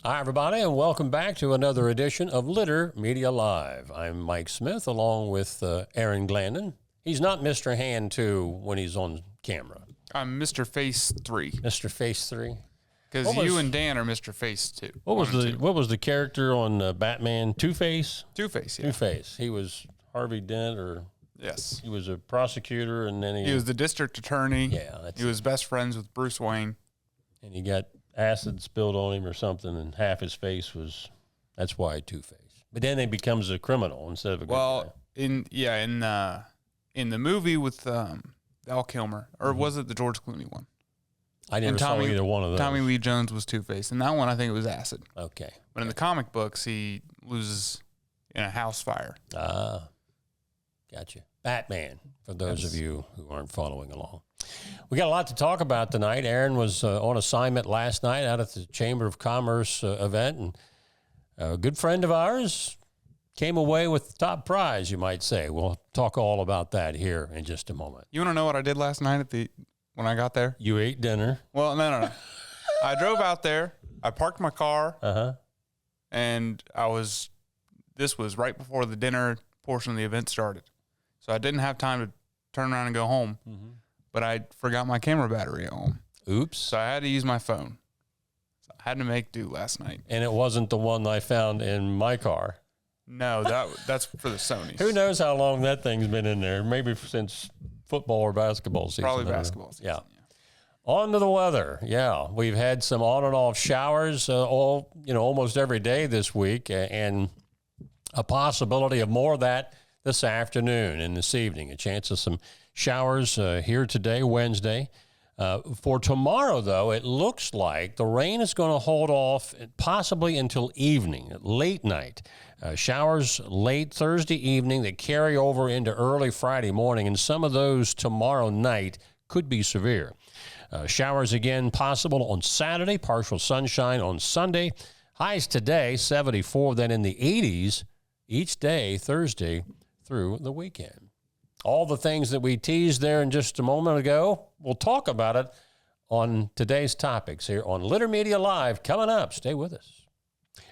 Hi, everybody, and welcome back to another edition of Litter Media Live. I'm Mike Smith, along with Aaron Glandon. He's not Mr. Hand 2 when he's on camera. I'm Mr. Face 3. Mr. Face 3? Because you and Dan are Mr. Face 2. What was the character on Batman? Two-Face? Two-Face, yeah. Two-Face. He was Harvey Dent, or... Yes. He was a prosecutor, and then he was the district attorney. Yeah. He was best friends with Bruce Wayne. And he got acid spilled on him or something, and half his face was, that's why Two-Face. But then he becomes a criminal instead of a good guy. In the movie with Val Kilmer, or was it the George Clooney one? I never saw either one of those. Tommy Lee Jones was Two-Face. In that one, I think it was acid. Okay. But in the comic books, he loses in a house fire. Ah, gotcha. Batman, for those of you who aren't following along. We got a lot to talk about tonight. Aaron was on assignment last night out at the Chamber of Commerce event, and a good friend of ours came away with the top prize, you might say. We'll talk all about that here in just a moment. You want to know what I did last night when I got there? You ate dinner. Well, no. I drove out there. I parked my car. And this was right before the dinner portion of the event started. So I didn't have time to turn around and go home. But I forgot my camera battery at home. Oops. So I had to use my phone. So I had to make do last night. And it wasn't the one I found in my car. No, that's for the Sonys. Who knows how long that thing's been in there? Maybe since football or basketball season. Probably basketball season. Yeah. On to the weather. Yeah, we've had some on and off showers almost every day this week, and a possibility of more of that this afternoon and this evening. A chance of some showers here today, Wednesday. For tomorrow, though, it looks like the rain is going to hold off possibly until evening, late night. Showers late Thursday evening that carry over into early Friday morning, and some of those tomorrow night could be severe. Showers again possible on Saturday, partial sunshine on Sunday. Highs today, 74, then in the 80s each day, Thursday through the weekend. All the things that we teased there in just a moment ago, we'll talk about it on today's topics here on Litter Media Live. Coming up, stay with us.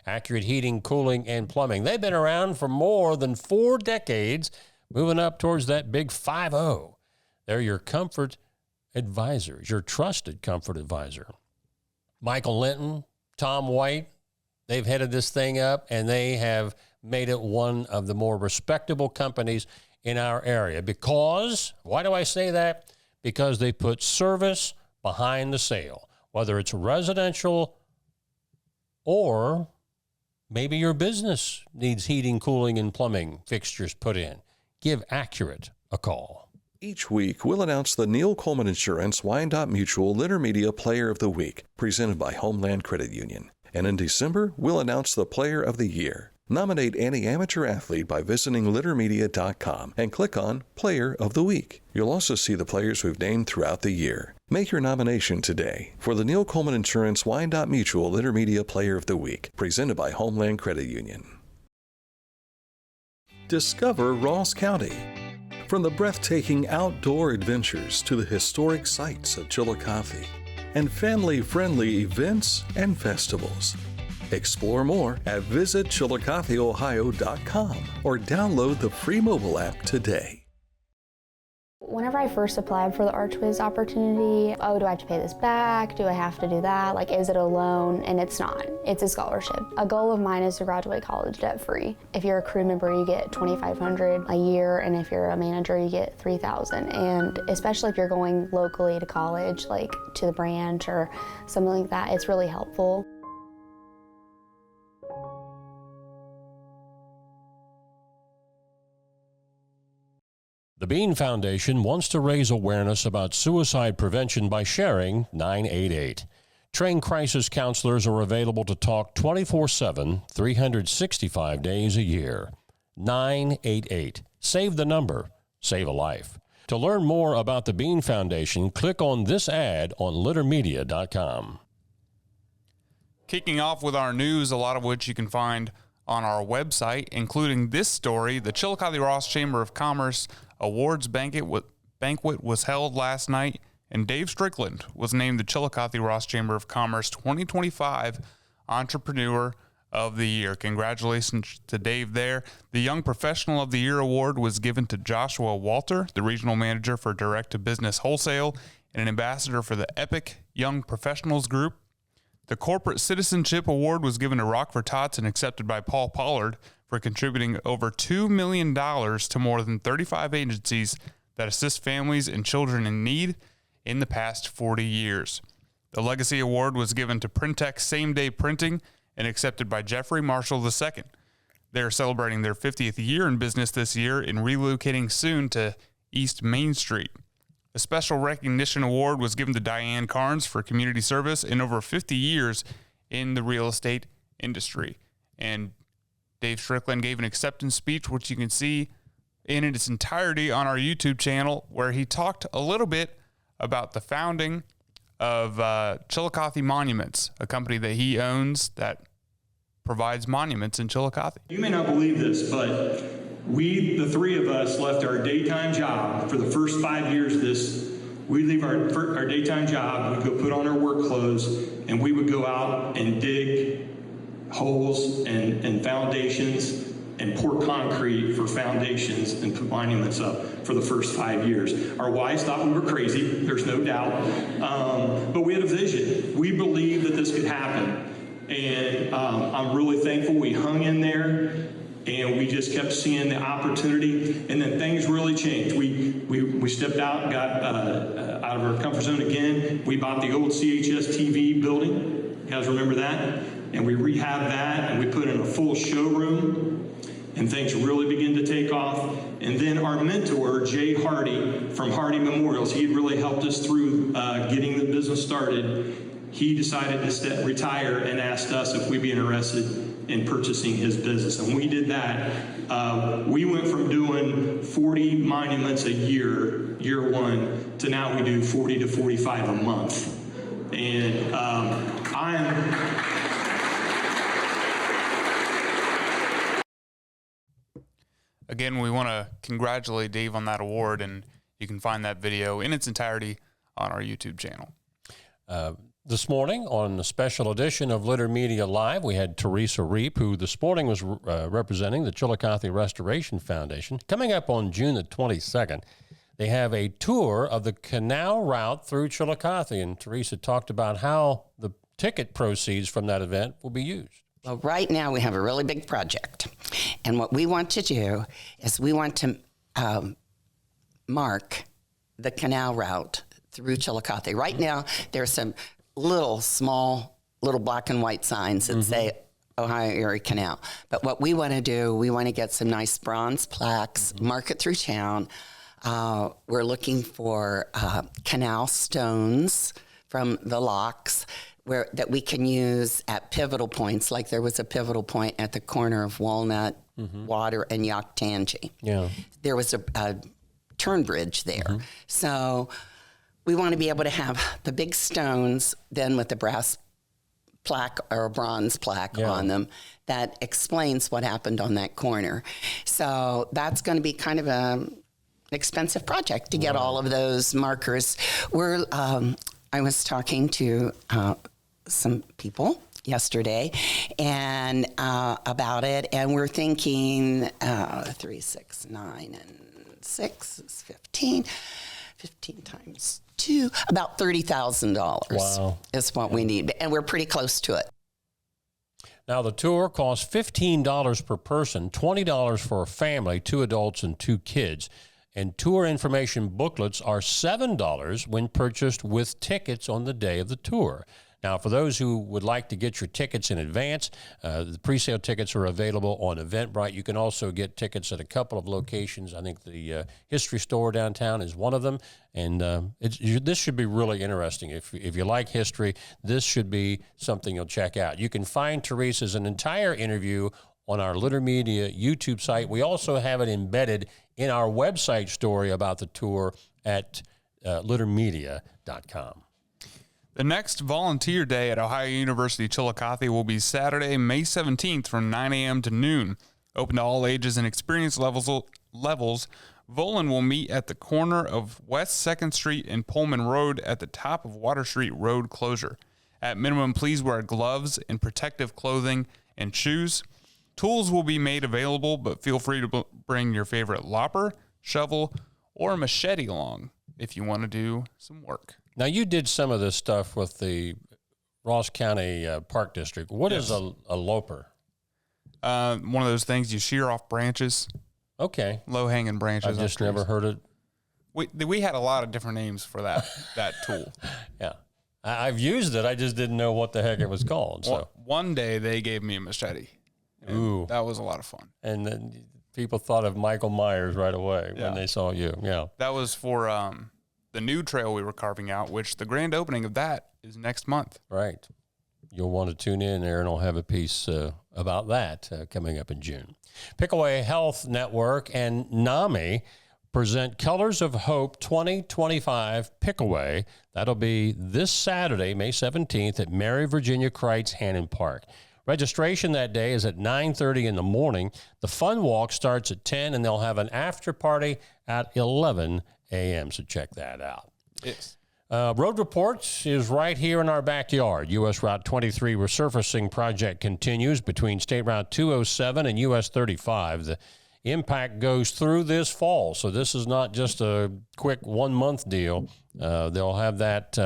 Accurate Heating, Cooling, and Plumbing. They've been around for more than 4 decades, moving up towards that big 5-0. They're your comfort advisors, your trusted comfort advisor. Michael Linton, Tom White, they've headed this thing up, and they have made it one of the more respectable companies in our area. Because, why do I say that? Because they put service behind the sale, whether it's residential or maybe your business needs heating, cooling, and plumbing fixtures put in. Give Accurate a call. Each week, we'll announce the Neil Coleman Insurance Wyandotte Mutual Litter Media Player of the Week, presented by Homeland Credit Union. And in December, we'll announce the Player of the Year. Nominate any amateur athlete by visiting littermedia.com and click on Player of the Week. You'll also see the players we've named throughout the year. Make your nomination today for the Neil Coleman Insurance Wyandotte Mutual Litter Media Player of the Week, presented by Homeland Credit Union. Discover Ross County. From the breathtaking outdoor adventures to the historic sights of Chillicothe and family-friendly events and festivals. Explore more at visitchillicotheohio.com or download the free mobile app today. Whenever I first applied for the Archways opportunity, do I have to pay this back? Do I have to do that? Is it a loan? And it's not. It's a scholarship. A goal of mine is to graduate college debt-free. If you're a crew member, you get $2,500 a year, and if you're a manager, you get $3,000. And especially if you're going locally to college, to the branch or something like that, it's really helpful. The Bean Foundation wants to raise awareness about suicide prevention by sharing 988. Trained crisis counselors are available to talk 24/7, 365 days a year. 988. Save the number. Save a life. To learn more about the Bean Foundation, click on this ad on littermedia.com. Kicking off with our news, a lot of which you can find on our website, including this story. The Chillicothe Ross Chamber of Commerce Awards banquet was held last night, and Dave Strickland was named the Chillicothe Ross Chamber of Commerce 2025 Entrepreneur of the Year. Congratulations to Dave there. The Young Professional of the Year award was given to Joshua Walter, the regional manager for direct-to-business wholesale and an ambassador for the Epic Young Professionals Group. The Corporate Citizenship Award was given to Rockford Tots and accepted by Paul Pollard for contributing over $2 million to more than 35 agencies that assist families and children in need in the past 40 years. The Legacy Award was given to Printech Same Day Printing and accepted by Jeffrey Marshall II. They are celebrating their 50th year in business this year and relocating soon to East Main Street. A special recognition award was given to Diane Carnes for community service in over 50 years in the real estate industry. And Dave Strickland gave an acceptance speech, which you can see in its entirety on our YouTube channel, where he talked a little bit about the founding of Chillicothe Monuments, a company that he owns that provides monuments in Chillicothe. You may not believe this, but we, the three of us, left our daytime job for the first 5 years of this. We'd leave our daytime job, we'd go put on our work clothes, and we would go out and dig holes and foundations and pour concrete for foundations and put monuments up for the first 5 years. Our wives thought we were crazy, there's no doubt, but we had a vision. We believed that this could happen, and I'm really thankful we hung in there, and we just kept seeing the opportunity, and then things really changed. We stepped out, got out of our comfort zone again. We bought the old CHS TV building. You guys remember that? And we rehabbed that, and we put in a full showroom, and things really began to take off. And then our mentor, Jay Hardy from Hardy Memorials, he had really helped us through getting the business started. He decided to retire and asked us if we'd be interested in purchasing his business. And we did that. We went from doing 40 monuments a year one, to now we do 40 to 45 a month. And Again, we want to congratulate Dave on that award, and you can find that video in its entirety on our YouTube channel. This morning on the special edition of Litter Media Live, we had Terressa Reep, who this morning was representing the Chillicothe Restoration Foundation. Coming up on June the 22nd, they have a tour of the Canal Route through Chillicothe, and Terressa talked about how the ticket proceeds from that event will be used. Well, right now we have a really big project, and what we want to do is we want to mark the Canal Route through Chillicothe. Right now, there's some small black and white signs that say Ohio Erie Canal. But what we want to do, we want to get some nice bronze plaques, mark it through town. We're looking for canal stones from the locks that we can use at pivotal points, like there was a pivotal point at the corner of Walnut, Water, and Yaktangi. Yeah. There was a turn bridge there. So we want to be able to have the big stones then with the brass plaque or a bronze plaque on them that explains what happened on that corner. So that's going to be kind of an expensive project to get all of those markers. I was talking to some people yesterday and about it, and we're thinking 3, 6, 9, and 6 is 15. 15 times 2, about $30,000 is what we need. And we're pretty close to it. Now, the tour costs $15 per person, $20 for a family, 2 adults and 2 kids. And tour information booklets are $7 when purchased with tickets on the day of the tour. Now, for those who would like to get your tickets in advance, the pre-sale tickets are available on Eventbrite. You can also get tickets at a couple of locations. I think the History Store downtown is one of them. And this should be really interesting. If you like history, this should be something you'll check out. You can find Terressa's an entire interview on our Litter Media YouTube site. We also have it embedded in our website story about the tour at littermedia.com. The next volunteer day at Ohio University Chillicothe will be Saturday, May 17th from 9 a.m. to noon. Open to all ages and experience levels. Volin will meet at the corner of West 2nd Street and Pullman Road at the top of Water Street Road closure. At minimum, please wear gloves and protective clothing and shoes. Tools will be made available, but feel free to bring your favorite lopper, shovel, or machete along if you want to do some work. Now, you did some of this stuff with the Ross County Park District. What is a loper? One of those things you shear off branches. Okay. Low-hanging branches. I've just never heard it. We had a lot of different names for that tool. Yeah. I've used it. I just didn't know what the heck it was called. So one day they gave me a machete. Ooh. That was a lot of fun. And then people thought of Michael Myers right away when they saw you. Yeah. That was for the new trail we were carving out, which the grand opening of that is next month. Right. You'll want to tune in there, and I'll have a piece about that coming up in June. Pickaway Health Network and NAMI present Colors of Hope 2025 Pickaway. That'll be this Saturday, May 17th at Mary Virginia Kreitz Hannon Park. Registration that day is at 9:30 in the morning. The fun walk starts at 10, and they'll have an after party at 11 a.m., so check that out. Yes. Road Reports is right here in our backyard. U.S. Route 23 resurfacing project continues between State Route 207 and U.S. 35. The impact goes through this fall, so this is not just a quick one-month deal. They'll have that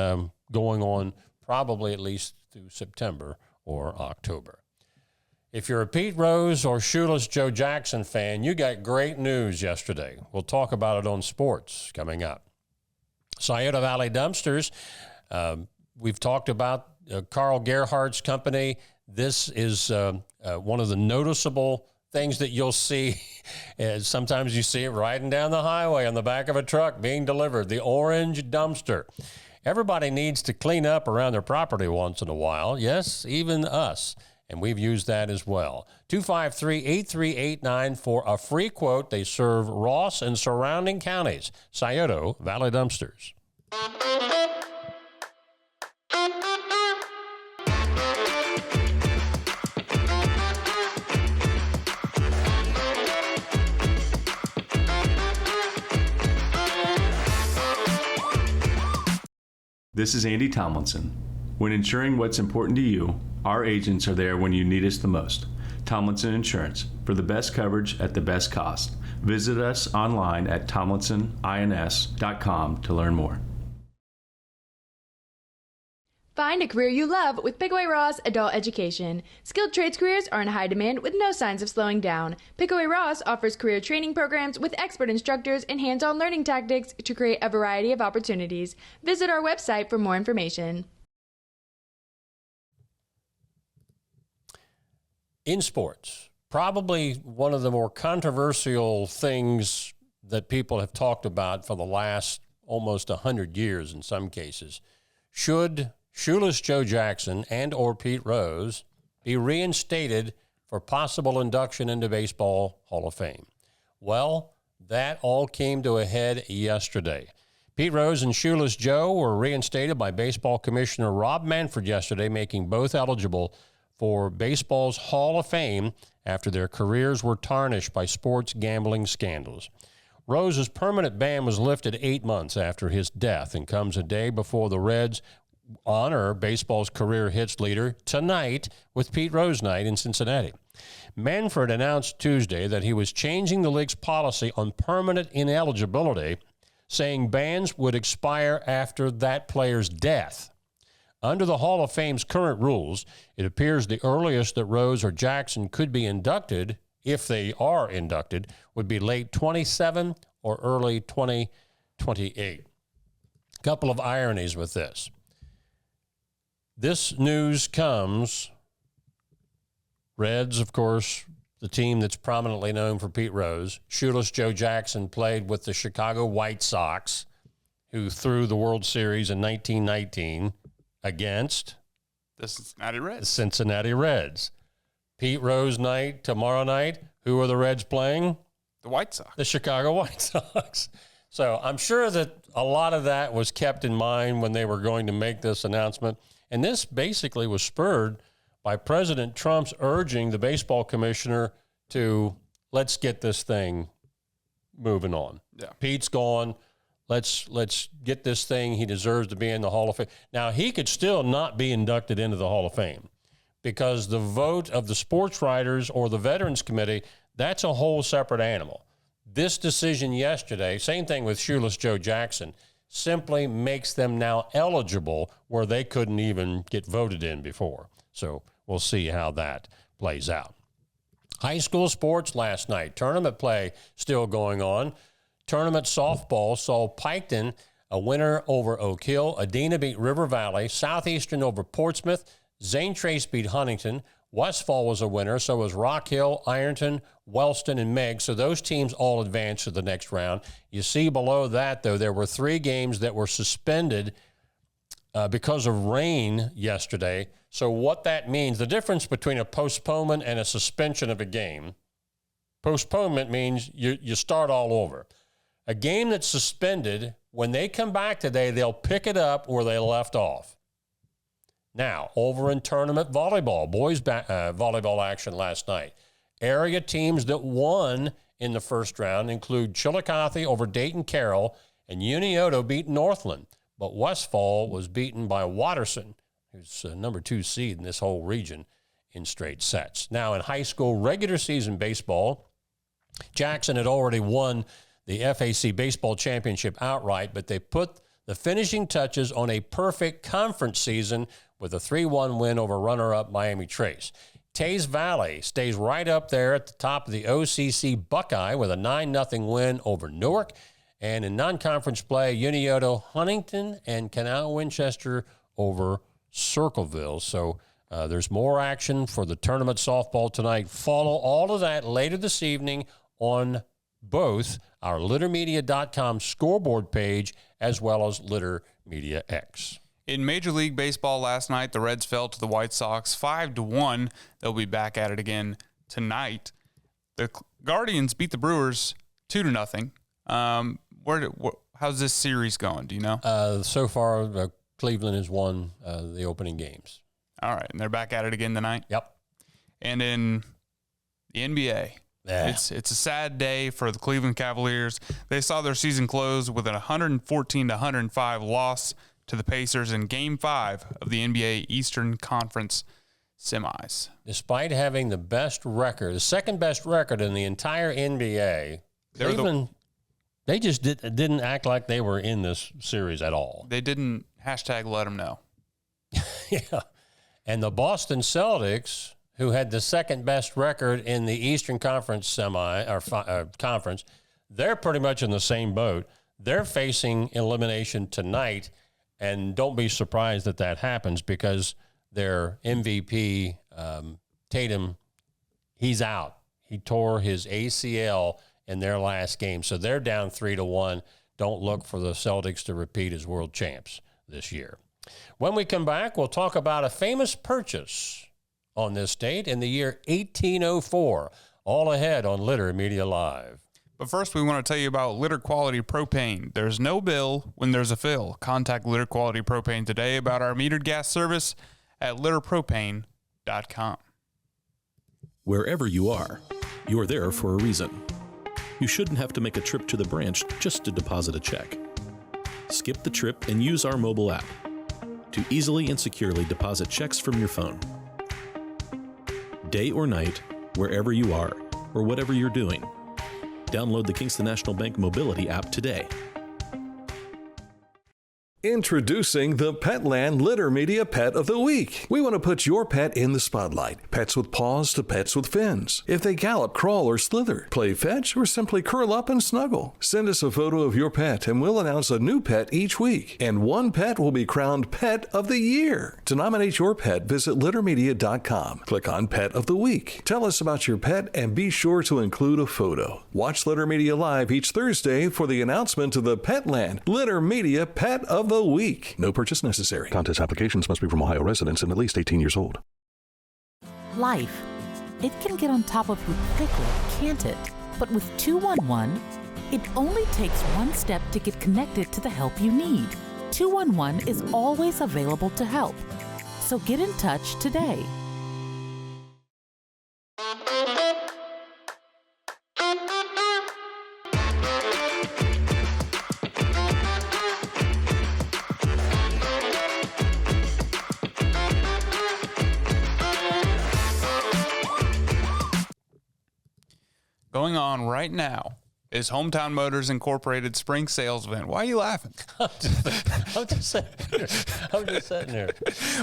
going on probably at least through September or October. If you're a Pete Rose or Shoeless Joe Jackson fan, you got great news yesterday. We'll talk about it on sports coming up. Scioto Valley Dumpsters, we've talked about Carl Gerhardt's company. This is one of the noticeable things that you'll see. Sometimes you see it riding down the highway on the back of a truck being delivered, the orange dumpster. Everybody needs to clean up around their property once in a while. Yes, even us. And we've used that as well. 253-8389 for a free quote. They serve Ross and surrounding counties. Scioto Valley Dumpsters. This is Andy Tomlinson. When ensuring what's important to you, our agents are there when you need us the most. Tomlinson Insurance, for the best coverage at the best cost. Visit us online at tomlinsonins.com to learn more. Find a career you love with Pickaway Ross Adult Education. Skilled trades careers are in high demand with no signs of slowing down. Pickaway Ross offers career training programs with expert instructors and hands-on learning tactics to create a variety of opportunities. Visit our website for more information. In sports, probably one of the more controversial things that people have talked about for the last almost 100 years in some cases. Should Shoeless Joe Jackson and or Pete Rose be reinstated for possible induction into Baseball Hall of Fame? Well, that all came to a head yesterday. Pete Rose and Shoeless Joe were reinstated by Baseball Commissioner Rob Manfred yesterday, making both eligible for baseball's Hall of Fame after their careers were tarnished by sports gambling scandals. Rose's permanent ban was lifted 8 months after his death and comes a day before the Reds honor baseball's career hits leader tonight with Pete Rose Night in Cincinnati. Manfred announced Tuesday that he was changing the league's policy on permanent ineligibility, saying bans would expire after that player's death. Under the Hall of Fame's current rules, it appears the earliest that Rose or Jackson could be inducted, if they are inducted, would be late 27 or early 2028. A couple of ironies with this. This news comes, Reds, of course, the team that's prominently known for Pete Rose. Shoeless Joe Jackson played with the Chicago White Sox, who threw the World Series in 1919 against the Cincinnati Reds. The Cincinnati Reds. Pete Rose night, tomorrow night, who are the Reds playing? The White Sox. The Chicago White Sox. So I'm sure that a lot of that was kept in mind when they were going to make this announcement. And this basically was spurred by President Trump's urging the baseball commissioner to let's get this thing moving on. Yeah. Pete's gone. let's get this thing. He deserves to be in the Hall of Fame. Now, he could still not be inducted into the Hall of Fame because the vote of the sports writers or the Veterans Committee, that's a whole separate animal. This decision yesterday, same thing with Shoeless Joe Jackson, simply makes them now eligible where they couldn't even get voted in before. So we'll see how that plays out. High school sports last night, tournament play still going on. Tournament softball saw Piketon a winner over Oak Hill. Adena beat River Valley. Southeastern over Portsmouth. Zane Trace beat Huntington. Westfall was a winner. So was Rock Hill, Ironton, Wellston, and Meigs. So those teams all advanced to the next round. You see below that, though, there were 3 games that were suspended because of rain yesterday. So what that means, the difference between a postponement and a suspension of a game, postponement means you start all over. A game that's suspended, when they come back today, they'll pick it up where they left off. Now, over in tournament volleyball, boys volleyball action last night. Area teams that won in the first round include Chillicothe over Dayton Carroll, and Unioto beat Northland. But Westfall was beaten by Watterson, who's number 2 seed in this whole region, in straight sets. Now, in high school regular season baseball, Jackson had already won the FAC baseball championship outright, but they put the finishing touches on a perfect conference season with a 3-1 win over runner-up Miami Trace. Taze Valley stays right up there at the top of the OCC Buckeye with a 9-0 win over Newark. And in non-conference play, Unioto, Huntington, and Canal Winchester over Circleville. So there's more action for the tournament softball tonight. Follow all of that later this evening on both our littermedia.com scoreboard page as well as Litter Media X. In Major League Baseball last night, the Reds fell to the White Sox 5-1. They'll be back at it again tonight. The Guardians beat the Brewers 2-0. How's this series going? Do you know? So far, Cleveland has won the opening games. All right, and they're back at it again tonight? Yep. And in the NBA, it's a sad day for the Cleveland Cavaliers. They saw their season close with a 114-105 loss to the Pacers in Game 5 of the NBA Eastern Conference semis. Despite having the best record, the second best record in the entire NBA, Cleveland, they just didn't act like they were in this series at all. They didn't #let them know. Yeah. And the Boston Celtics, who had the second best record in the Eastern Conference conference, they're pretty much in the same boat. They're facing elimination tonight, and don't be surprised that happens because their MVP, Tatum, he's out. He tore his ACL in their last game, so they're down 3-1. Don't look for the Celtics to repeat as world champs this year. When we come back, we'll talk about a famous purchase on this date in the year 1804. All ahead on Litter Media Live. But first, we want to tell you about Litter Quality Propane. There's no bill when there's a fill. Contact Litter Quality Propane today about our metered gas service at litterpropane.com. Wherever you are, you're there for a reason. You shouldn't have to make a trip to the branch just to deposit a check. Skip the trip and use our mobile app to easily and securely deposit checks from your phone. Day or night, wherever you are, or whatever you're doing, download the Kingston National Bank Mobility app today. Introducing the Petland Litter Media Pet of the Week. We want to put your pet in the spotlight. Pets with paws to pets with fins. If they gallop, crawl, or slither, play fetch, or simply curl up and snuggle. Send us a photo of your pet and we'll announce a new pet each week. And one pet will be crowned Pet of the Year. To nominate your pet, visit littermedia.com. Click on Pet of the Week. Tell us about your pet and be sure to include a photo. Watch Litter Media Live each Thursday for the announcement of the Petland Litter Media Pet of the Week. No purchase necessary. Contest applications must be from Ohio residents and at least 18 years old. Life. It can get on top of you quickly, can't it? But with 211, it only takes one step to get connected to the help you need. 211 is always available to help. So get in touch today. going on right now is Hometown Motors Incorporated Spring Sales Event. Why are you laughing? I'm just sitting here.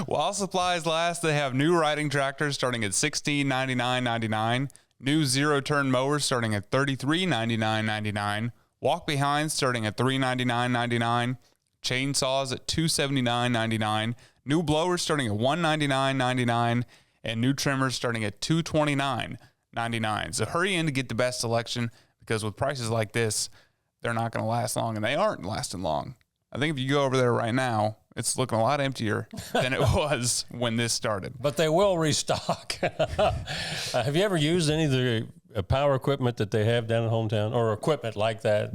While supplies last, they have new riding tractors starting at $1699.99, new zero-turn mowers starting at $3399.99, walk-behinds starting at $399.99, chainsaws at $279.99, new blowers starting at $199.99, and new trimmers starting at $229.99. So hurry in to get the best selection, because with prices like this, they're not going to last long, and they aren't lasting long. I think if you go over there right now, it's looking a lot emptier than it was when this started. But they will restock. Have you ever used any of the power equipment that they have down in Hometown, or equipment like that,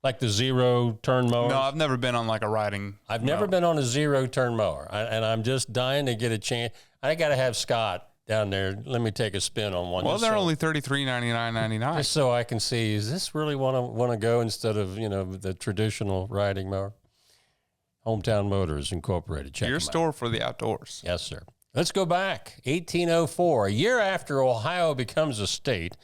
like the zero-turn mower? No, I've never been on like a riding. I've never been on a zero-turn mower, and I'm just dying to get a chance. I got to have Scott down there. Let me take a spin on one. Well, they're only $33.99.99. Just so I can see, is this really want to go instead of, the traditional riding mower? Hometown Motors Incorporated. Check Your them out. store for the outdoors. Yes, sir. Let's go back. 1804, a year after Ohio becomes a state.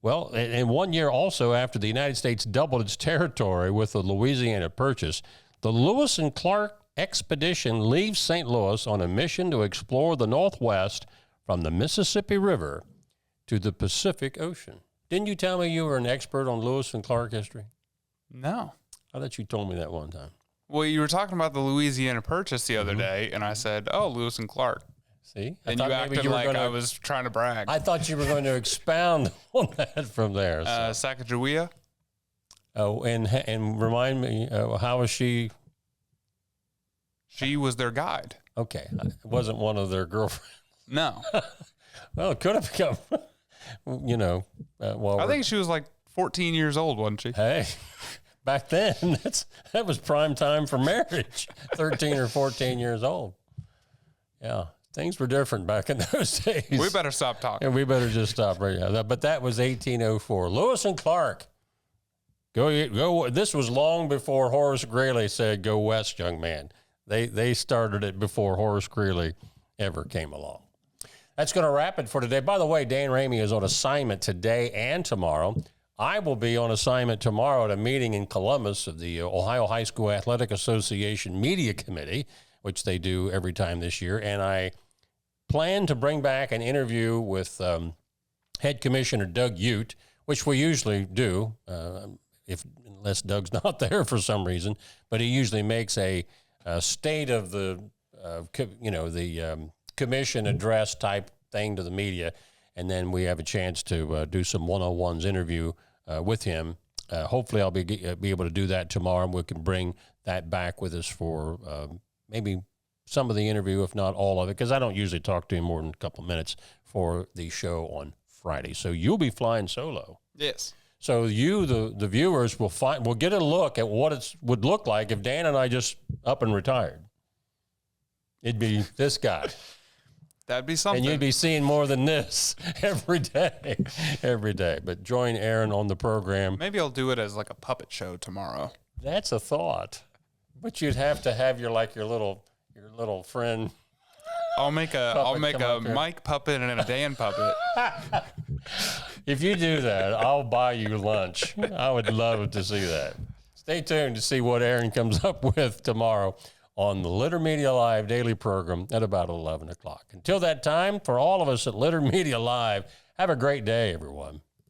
Well, and 1 year also after the United States doubled its territory with the Louisiana Purchase, the Lewis and Clark expedition leaves St. Louis on a mission to explore the Northwest from the Mississippi River to the Pacific Ocean. Didn't you tell me you were an expert on Lewis and Clark history? No. I thought you told me that one time. Well, you were talking about the Louisiana Purchase the other day, and I said, oh, Lewis and Clark. See? And you acted like I was trying to brag. I thought you were going to expound on that from there. So. Sacagawea? Oh, and remind me, how was she? She was their guide. Okay. It wasn't one of their girlfriends. No. Well, it could have become, I think she was like 14 years old, wasn't she? Hey, back then, that was prime time for marriage, 13 or 14 years old. Yeah, things were different back in those days. We better stop talking. Yeah, we better just stop right now. But that was 1804. Lewis and Clark. Go. This was long before Horace Greeley said, "Go west, young man." They started it before Horace Greeley ever came along. That's going to wrap it for today. By the way, Dan Ramey is on assignment today and tomorrow. I will be on assignment tomorrow at a meeting in Columbus of the Ohio High School Athletic Association Media Committee, which they do every time this year. And I plan to bring back an interview with Head Commissioner Doug Ute, which we usually do, unless Doug's not there for some reason. But he usually makes a state of the, commission address type thing to the media. And then we have a chance to do some one-on-ones interview with him. Hopefully I'll be able to do that tomorrow, and we can bring that back with us for maybe some of the interview, if not all of it, because I don't usually talk to him more than a couple minutes for the show on Friday. So you'll be flying solo. Yes. So you, the viewers, will get a look at what it would look like if Dan and I just up and retired. It'd be this guy. That'd be something. And you'd be seeing more than this every day. But join Aaron on the program. Maybe I'll do it as like a puppet show tomorrow. That's a thought. But you'd have to have your little friend. I'll make a Mike puppet and a Dan puppet. If you do that, I'll buy you lunch. I would love to see that. Stay tuned to see what Aaron comes up with tomorrow on the Litter Media Live daily program at about 11 o'clock. Until that time, for all of us at Litter Media Live, have a great day, everyone.